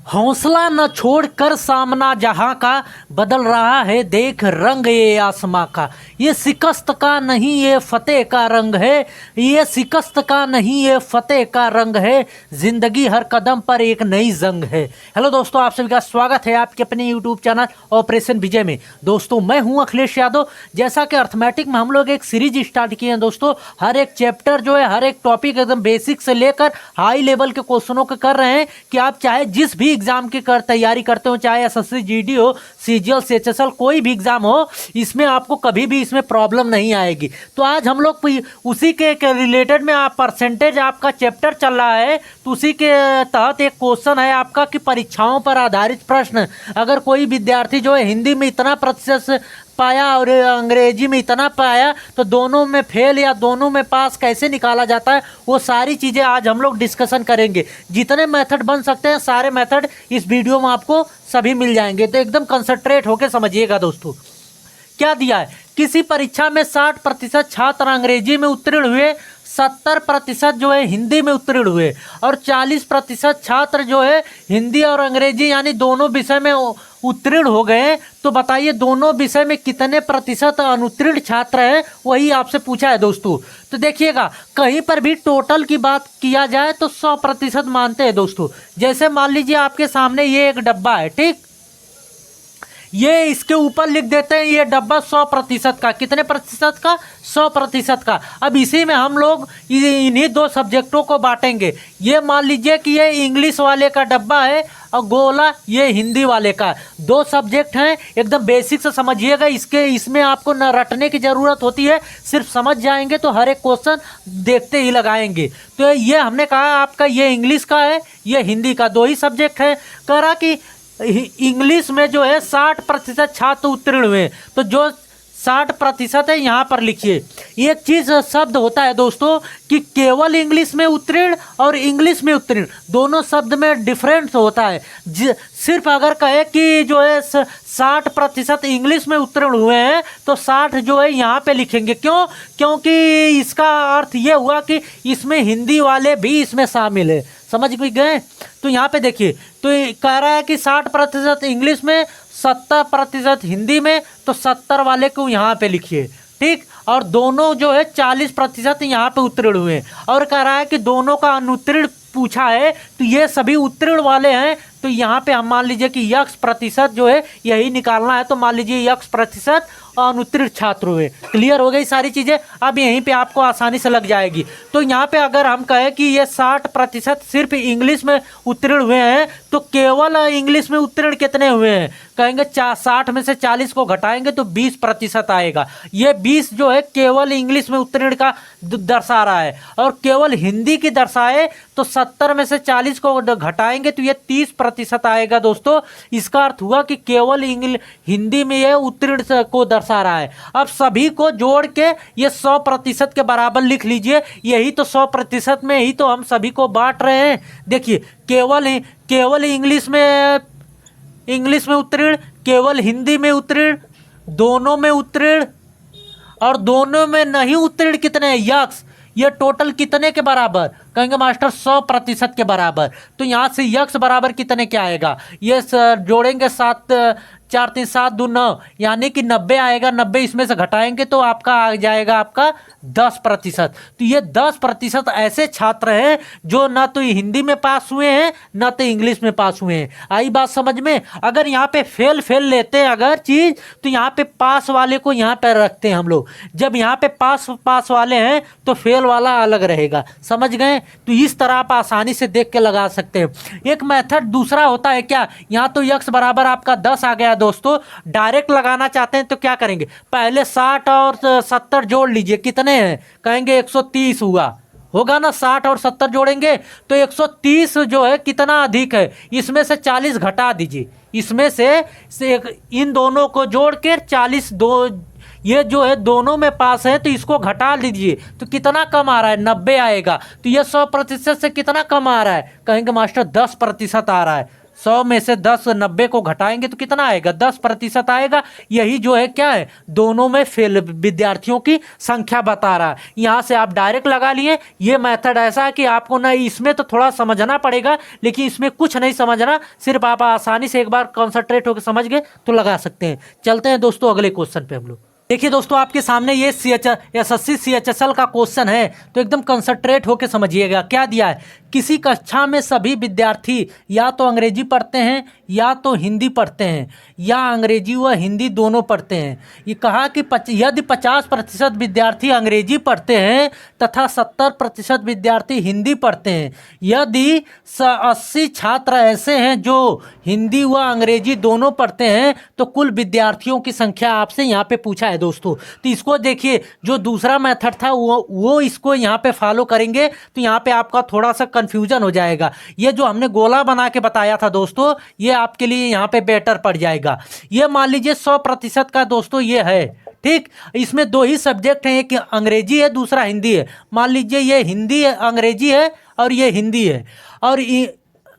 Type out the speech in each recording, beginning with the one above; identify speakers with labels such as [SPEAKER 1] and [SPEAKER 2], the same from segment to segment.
[SPEAKER 1] हौसला न छोड़कर सामना जहां का बदल रहा है, देख रंग ये आसमां का। ये शिकस्त का नहीं ये फतेह का रंग है, ये शिकस्त का नहीं ये फतेह का रंग है, जिंदगी हर कदम पर एक नई जंग है। हेलो दोस्तों, आप सभी का स्वागत है आपके अपने यूट्यूब चैनल ऑपरेशन विजय में। दोस्तों मैं हूं अखिलेश यादव। जैसा कि अर्थमेटिक में हम लोग एक सीरीज स्टार्ट किए हैं दोस्तों, हर एक चैप्टर जो है, हर एक टॉपिक एकदम बेसिक से लेकर हाई लेवल के क्वेश्चनों के कर रहे हैं कि आप चाहे जिस भी एग्जाम की तैयारी करते हो, चाहे एसएससी जीडी हो, सीजीएल सीएचएसएल कोई भी एग्जाम हो, इसमें आपको कभी भी इसमें प्रॉब्लम नहीं आएगी। तो आज हम लोग उसी के रिलेटेड में आप परसेंटेज आपका चैप्टर चल रहा है, तो उसी के तहत एक क्वेश्चन है आपका कि परीक्षाओं पर आधारित प्रश्न। अगर कोई विद्यार्थी जो है हिंदी में इतना प्रतिशत पाया और अंग्रेजी में इतना पाया, तो दोनों में फेल या दोनों में पास कैसे निकाला जाता है, वो सारी चीज़ें आज हम लोग डिस्कशन करेंगे। जितने मेथड बन सकते हैं सारे मेथड इस वीडियो में आपको सभी मिल जाएंगे, तो एकदम कंसंट्रेट होकर समझिएगा दोस्तों। क्या दिया है, किसी परीक्षा में 60% छात्र अंग्रेजी में उत्तीर्ण हुए, 70% जो है हिंदी में उत्तीर्ण हुए और 40% छात्र जो है हिंदी और अंग्रेजी यानी दोनों विषय में उत्तीर्ण हो गए। तो बताइए दोनों विषय में कितने प्रतिशत अनुत्तीर्ण छात्र हैं, वही आपसे पूछा है दोस्तों। तो देखिएगा, कहीं पर भी टोटल की बात किया जाए तो 100% मानते हैं दोस्तों। जैसे मान लीजिए आपके सामने ये एक डब्बा है, ठीक, ये इसके ऊपर लिख देते हैं ये डब्बा 100% का। कितने प्रतिशत का? 100% का। अब इसी में हम लोग इन्हीं दो सब्जेक्टों को बांटेंगे। ये मान लीजिए कि ये इंग्लिश वाले का डब्बा है और गोला ये हिंदी वाले का। दो सब्जेक्ट हैं, एकदम बेसिक से समझिएगा। इसमें आपको न रटने की ज़रूरत होती है, सिर्फ समझ जाएंगे तो हर एक क्वेश्चन देखते ही लगाएंगे। तो ये हमने कहा आपका ये इंग्लिश का है, ये हिंदी का, दो ही सब्जेक्ट है। कह रहा कि इंग्लिश में जो है 60% छात्र उत्तीर्ण हुए, तो जो 60% है यहाँ पर लिखिए। एक चीज शब्द होता है दोस्तों कि केवल इंग्लिश में उत्तीर्ण और इंग्लिश में उत्तीर्ण, दोनों शब्द में डिफरेंस होता है। सिर्फ अगर कहे कि जो है 60% इंग्लिश में उत्तीर्ण हुए हैं, तो 60 जो है यहाँ पे लिखेंगे। क्यों? क्योंकि इसका अर्थ ये हुआ कि इसमें हिंदी वाले भी इसमें शामिल है। समझ भी गए? तो यहाँ पे देखिए, तो कह रहा है कि 60% इंग्लिश में, 70% हिंदी में, तो 70 वाले को यहाँ पे लिखिए, ठीक। और दोनों जो है 40% यहाँ पे उत्तीर्ण हुए। और कह रहा है कि दोनों का अनुत्तीर्ण पूछा है, तो ये सभी उत्तीर्ण वाले हैं। तो यहाँ पे हम मान लीजिए कि x% जो है यही निकालना है, तो मान लीजिए x% अनुत्तीर्ण छात्र हुए। क्लियर हो गई सारी चीज़ें? अब यहीं पे आपको आसानी से लग जाएगी। तो यहाँ पे अगर हम कहें कि ये 60% सिर्फ इंग्लिश में उत्तीर्ण हुए हैं, तो केवल इंग्लिश में उत्तीर्ण कितने हुए हैं? कहेंगे 60 में से 40 को घटाएंगे तो 20% आएगा। ये 20 जो है केवल इंग्लिश में उत्तीर्ण का दर्शा रहा है, और केवल हिंदी की दर्शाए तो 70 में से 40 को घटाएंगे तो ये 30% आएगा दोस्तों। इसका अर्थ हुआ कि केवल हिंदी में ये उत्तीर्ण को दर्शा रहा है। अब सभी को जोड़ के ये 100% के बराबर लिख लीजिए। यही तो 100% में ही तो हम सभी को बांट रहे हैं। देखिए, केवल इंग्लिश में उत्तीर्ण, केवल हिंदी में उत्तीर्ण, दोनों में उत्तीर्ण और दोनों में नहीं उत्तीर्ण कितने हैं? यक्स। ये टोटल कितने के बराबर? कहेंगे मास्टर 100% के बराबर। तो यहाँ से यक्स बराबर कितने क्या आएगा? ये जोड़ेंगे 7 4 3 7 2 9, यानी कि 90 आएगा। 90 इसमें से घटाएंगे तो आपका आ जाएगा आपका 10%। तो ये 10% ऐसे छात्र हैं जो ना तो हिंदी में पास हुए हैं ना तो इंग्लिश में पास हुए हैं। आई बात समझ में? अगर यहाँ पे फेल लेते हैं अगर चीज, तो यहाँ पे पास वाले को यहाँ पे रखते हैं हम लोग। जब यहाँ पे पास वाले हैं तो फेल वाला अलग रहेगा। समझ गए? तो इस तरह आप आसानी से देख के लगा सकते हैं। एक मेथड दूसरा होता है क्या, यहाँ तो x बराबर आपका 10 आ गया दोस्तों। डायरेक्ट लगाना चाहते हैं तो क्या करेंगे, पहले 60 और 70 जोड़ लीजिए। कितने हैं? कहेंगे 130 होगा ना। 60 और 70 जोड़ेंगे तो 130 जो है कितना अधिक है, इसमें से 40 घटा दीजिए। इसमें से इन दोनों को जोड़ के 40 ये जो है दोनों में पास है, तो इसको घटा लीजिए तो कितना कम आ रहा है? 90 आएगा। तो ये 100% से कितना कम आ रहा है? कहेंगे मास्टर 10% आ रहा है। 100 में से 10 90 को घटाएंगे तो कितना आएगा, 10% आएगा। यही जो है क्या है, दोनों में फेल विद्यार्थियों की संख्या बता रहा है। यहाँ से आप डायरेक्ट लगा लिए। ये मेथड ऐसा है कि आपको ना इसमें तो थोड़ा समझना पड़ेगा, लेकिन इसमें कुछ नहीं समझना, सिर्फ आप आसानी से एक बार कॉन्सेंट्रेट होकर समझ गए तो लगा सकते हैं। चलते हैं दोस्तों अगले क्वेश्चन पे हम लोग। देखिए दोस्तों, आपके सामने ये SSC CHSL का क्वेश्चन है, तो एकदम कंसंट्रेट होकर समझिएगा। क्या दिया है, किसी कक्षा में सभी विद्यार्थी या तो अंग्रेजी पढ़ते हैं या तो हिंदी पढ़ते हैं, या अंग्रेजी व हिंदी दोनों पढ़ते हैं। ये कहा कि यदि 50% विद्यार्थी अंग्रेजी पढ़ते हैं तथा 70% विद्यार्थी हिंदी पढ़ते हैं, यदि 80 छात्र ऐसे हैं जो हिंदी व अंग्रेजी दोनों पढ़ते हैं, तो कुल विद्यार्थियों की संख्या आपसे यहाँ पे पूछा है दोस्तों। तो इसको देखिए, जो दूसरा मेथड था वो इसको यहाँ पे फॉलो करेंगे तो यहाँ पे आपका थोड़ा सा कंफ्यूजन हो जाएगा। ये जो हमने गोला बना के बताया था दोस्तों, ये आपके लिए यहाँ पे बेटर पड़ जाएगा। ये मान लीजिए 100% का दोस्तों ये है, ठीक। इसमें 2 ही सब्जेक्ट हैं, एक अंग्रेजी है दूसरा हिंदी है। मान लीजिए ये हिंदी है, अंग्रेजी है और ये हिंदी है, और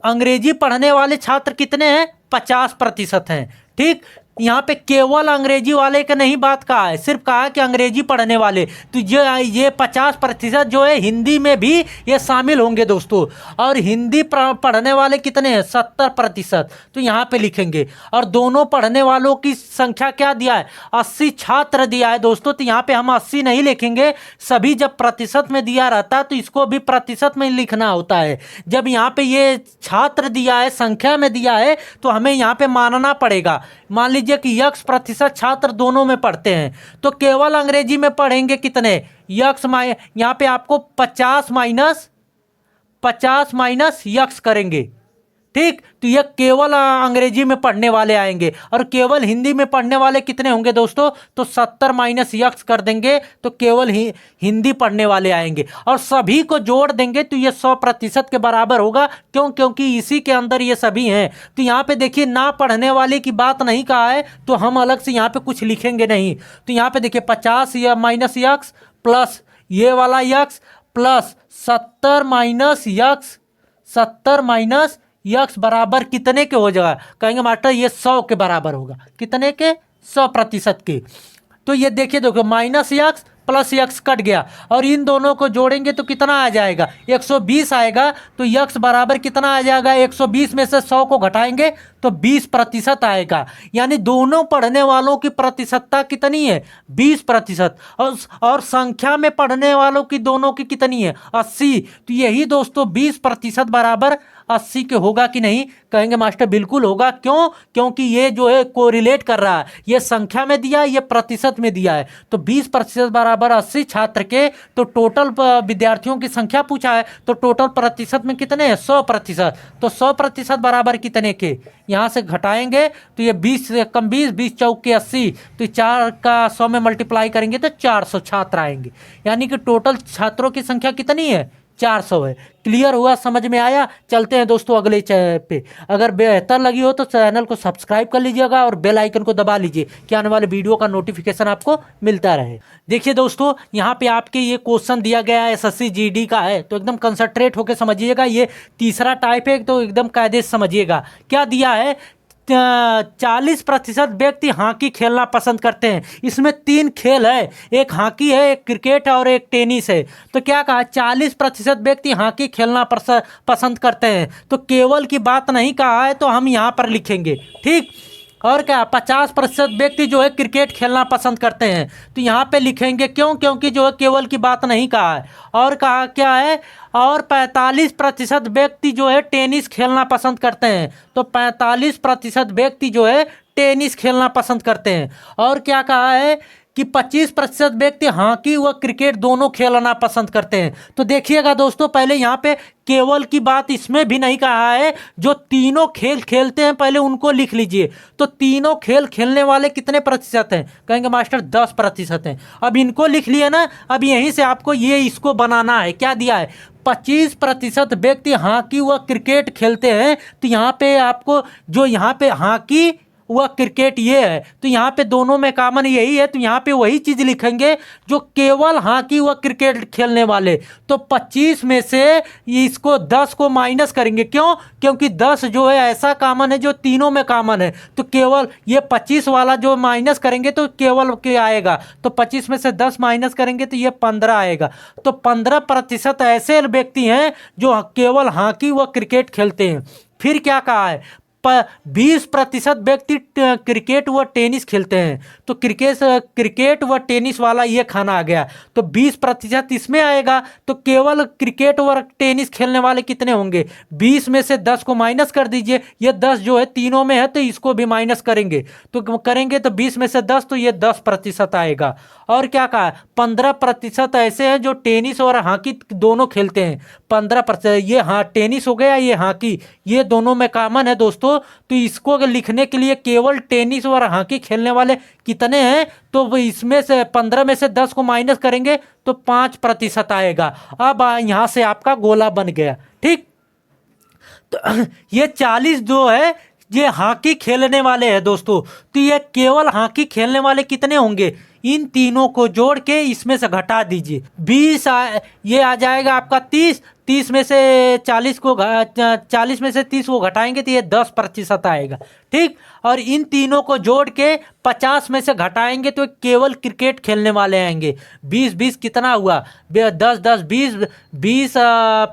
[SPEAKER 1] अंग्रेजी पढ़ने वाले छात्र कितने हैं, 50% हैं, ठीक। यहाँ पे केवल अंग्रेजी वाले का नहीं बात कहा है, सिर्फ कहा कि अंग्रेजी पढ़ने वाले। तो ये 50% जो है हिंदी में भी ये शामिल होंगे दोस्तों। और हिंदी पढ़ने वाले कितने हैं, 70%, तो यहाँ पे लिखेंगे। और दोनों पढ़ने वालों की संख्या क्या दिया है, 80 छात्र दिया है दोस्तों। तो यहाँ पे हम 80 नहीं लिखेंगे, सभी जब प्रतिशत में दिया रहता है तो इसको भी प्रतिशत में लिखना होता है। जब यहाँ पे ये छात्र दिया है, संख्या में दिया है, तो हमें यहाँ पे मानना पड़ेगा। मान लीजिए कि X% छात्र दोनों में पढ़ते हैं, तो केवल अंग्रेजी में पढ़ेंगे कितने, यहाँ पे आपको 50 माइनस X करेंगे, ठीक। तो ये केवल अंग्रेजी में पढ़ने वाले आएंगे। और केवल हिंदी में पढ़ने वाले कितने होंगे दोस्तों, तो 70 माइनस X कर देंगे तो केवल हिंदी पढ़ने वाले आएंगे। और सभी को जोड़ देंगे तो ये 100% के बराबर होगा। क्योंकि इसी के अंदर ये सभी हैं। तो यहाँ पे देखिए, ना पढ़ने वाले की बात नहीं कहा है, तो हम अलग से यहाँ पे कुछ लिखेंगे नहीं। तो यहाँ पे देखिए 50 माइनस X प्लस ये वाला X प्लस 70 माइनस X बराबर कितने के हो जाएगा, कहेंगे मास्टर ये 100 के बराबर होगा। कितने के, 100% के। तो ये देखिए minus X plus X cut गया, और इन दोनों को जोड़ेंगे तो कितना आ जाएगा, 120 आएगा। तो X बराबर कितना आ जाएगा, 120 में से 100 को घटाएंगे तो 20% आएगा। यानी दोनों पढ़ने वालों की प्रतिशतता कितनी है, 20%। और संख्या में पढ़ने वालों की दोनों की कितनी है, 80। तो यही दोस्तों 20% बराबर 80 के होगा कि नहीं, कहेंगे मास्टर बिल्कुल होगा। क्यों, क्योंकि ये जो है कोरिलेट कर रहा है, ये संख्या में दिया है, ये प्रतिशत में दिया है। तो 20% बराबर 80 छात्र के, तो टोटल विद्यार्थियों की संख्या पूछा है, तो टोटल प्रतिशत में कितने हैं, 100%। तो 100% बराबर कितने के, यहाँ से घटाएंगे तो ये 20 से कम 20 चौक के 80, तो 4 का 100 में मल्टीप्लाई करेंगे तो 400 छात्र आएंगे। यानी कि टोटल छात्रों की संख्या कितनी है, 400 है। क्लियर हुआ, समझ में आया। चलते हैं दोस्तों अगले पे। अगर बेहतर लगी हो तो चैनल को सब्सक्राइब कर लीजिएगा और बेल आइकन को दबा लीजिए कि आने वाले वीडियो का नोटिफिकेशन आपको मिलता रहे। देखिए दोस्तों, यहाँ पे आपके ये क्वेश्चन दिया गया है, SSC GD का है, तो एकदम कंसंट्रेट होकर समझिएगा। ये तीसरा टाइप है, तो एकदम कायदे से समझिएगा। क्या दिया है, 40% व्यक्ति हॉकी खेलना पसंद करते हैं। इसमें 3 खेल है, एक हॉकी है, एक क्रिकेट और एक टेनिस है। तो क्या कहा, 40% व्यक्ति हॉकी खेलना पसंद करते हैं। तो केवल की बात नहीं कहा है, तो हम यहाँ पर लिखेंगे, ठीक। और क्या, 50% व्यक्ति जो है क्रिकेट खेलना पसंद करते हैं, तो यहाँ पे लिखेंगे। क्यों, क्योंकि जो है केवल की बात नहीं कहा है। और कहा क्या है, और 45% व्यक्ति जो है टेनिस खेलना पसंद करते हैं। तो 45% व्यक्ति जो है टेनिस खेलना पसंद करते हैं। और क्या कहा है कि 25% व्यक्ति हॉकी व क्रिकेट दोनों खेलना पसंद करते हैं। तो देखिएगा दोस्तों, पहले यहाँ पे केवल की बात इसमें भी नहीं कहा है, जो तीनों खेल खेलते हैं पहले उनको लिख लीजिए। तो तीनों खेल खेलने वाले कितने प्रतिशत हैं, कहेंगे मास्टर 10% हैं। अब इनको लिख लिए ना, अब यहीं से आपको ये इसको बनाना है। क्या दिया है, 25% व्यक्ति हॉकी व क्रिकेट खेलते हैं। तो यहाँ पे आपको जो यहाँ पे हॉकी व क्रिकेट ये है। तो यहाँ पे दोनों में कॉमन यही है, तो यहाँ पे वही चीज़ लिखेंगे जो केवल हॉकी व क्रिकेट खेलने वाले। तो 25 में से इसको 10 को माइनस करेंगे, क्यों? क्योंकि 10 जो है ऐसा कॉमन है जो तीनों में कॉमन है। तो केवल ये 25 वाला जो माइनस करेंगे तो केवल के आएगा, तो 25 में से 10 माइनस करेंगे तो ये 15 आएगा। तो 15% ऐसे व्यक्ति हैं जो केवल हॉकी व क्रिकेट खेलते हैं। फिर क्या कहा है? 20% व्यक्ति क्रिकेट व टेनिस खेलते हैं। तो क्रिकेट व टेनिस वाला ये खाना आ गया, तो 20% इसमें आएगा। तो केवल क्रिकेट व टेनिस खेलने वाले कितने होंगे? 20 में से 10 को माइनस कर दीजिए, ये 10 जो है तीनों में है तो इसको भी माइनस करेंगे, तो करेंगे तो 20 में से 10 तो ये 10% आएगा। और क्या कहा? 15% ऐसे हैं जो टेनिस और हॉकी दोनों खेलते हैं। 15% ये टेनिस हो गया, ये हॉकी, ये दोनों में कॉमन है दोस्तों। तो इसको लिखने के लिए केवल टेनिस और हॉकी खेलने वाले कितने हैं, तो वो इसमें से 15 में से 10 को माइनस करेंगे तो 5% आएगा। अब यहां से आपका गोला बन गया। ठीक, तो ये 40 जो है ये हॉकी खेलने वाले हैं दोस्तों। तो ये केवल हॉकी खेलने वाले कितने होंगे? इन तीनों को जोड़ के इसमें से घटा दीजिए, 20 ये आ जाएगा आपका 30। 30 में से 40 को 40 में से 30 को घटाएंगे तो ये 10% आएगा। ठीक, और इन तीनों को जोड़ के 50 में से घटाएंगे तो केवल क्रिकेट खेलने वाले आएंगे। 20 कितना हुआ? 10 20 20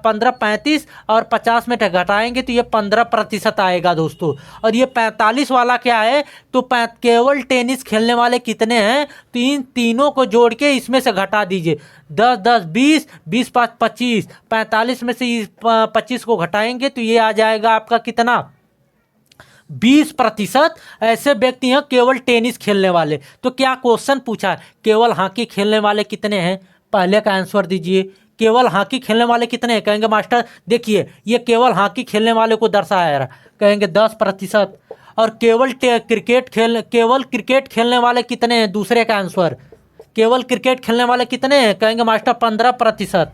[SPEAKER 1] 15 35 और 50 में घटाएंगे तो ये 15% आएगा दोस्तों। और ये 45 वाला क्या है? तो केवल टेनिस खेलने वाले कितने हैं? तो इन तीनों को जोड़ के इसमें से घटा दीजिए, 10 20 20 5 25, 45 में से 25 को घटाएंगे तो ये आ जाएगा आपका कितना? 20% ऐसे व्यक्ति हैं केवल टेनिस खेलने वाले। तो क्या क्वेश्चन पूछा? केवल हॉकी खेलने वाले कितने हैं? पहले का आंसर दीजिए। केवल हॉकी खेलने वाले कितने हैं? कहेंगे मास्टर देखिए ये केवल हॉकी खेलने वाले को दर्शाया रहा, कहेंगे 10%। और केवल क्रिकेट खेलने वाले कितने हैं? दूसरे का आंसर केवल क्रिकेट खेलने वाले कितने हैं? कहेंगे मास्टर 15%।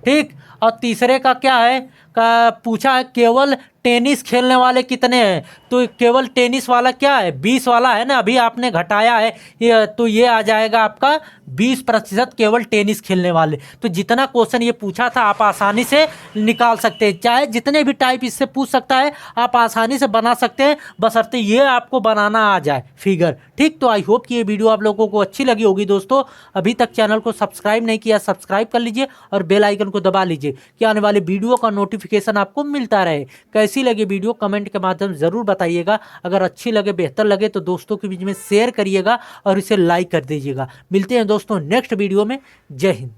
[SPEAKER 1] ठीक, और तीसरे का क्या है? का पूछा है केवल टेनिस खेलने वाले कितने हैं? तो केवल टेनिस वाला क्या है? 20 वाला है ना, अभी आपने घटाया है ये, तो ये आ जाएगा आपका 20% केवल टेनिस खेलने वाले। तो जितना क्वेश्चन ये पूछा था आप आसानी से निकाल सकते हैं, चाहे जितने भी टाइप इससे पूछ सकता है आप आसानी से बना सकते हैं, बशर्ते ये आपको बनाना आ जाए फिगर। ठीक, तो आई होप कि ये वीडियो आप लोगों को अच्छी लगी होगी दोस्तों। अभी तक चैनल को सब्सक्राइब नहीं किया, सब्सक्राइब कर लीजिए और बेल आइकन को दबा लीजिए कि आने वाली वीडियो का नोटिफिकेशन आपको मिलता रहे। कैसी लगी वीडियो कमेंट के माध्यम से ज़रूर बताइएगा। अगर अच्छी लगे, बेहतर लगे तो दोस्तों के बीच में शेयर करिएगा और इसे लाइक कर दीजिएगा। मिलते हैं दोस्तों नेक्स्ट वीडियो में। जय हिंद।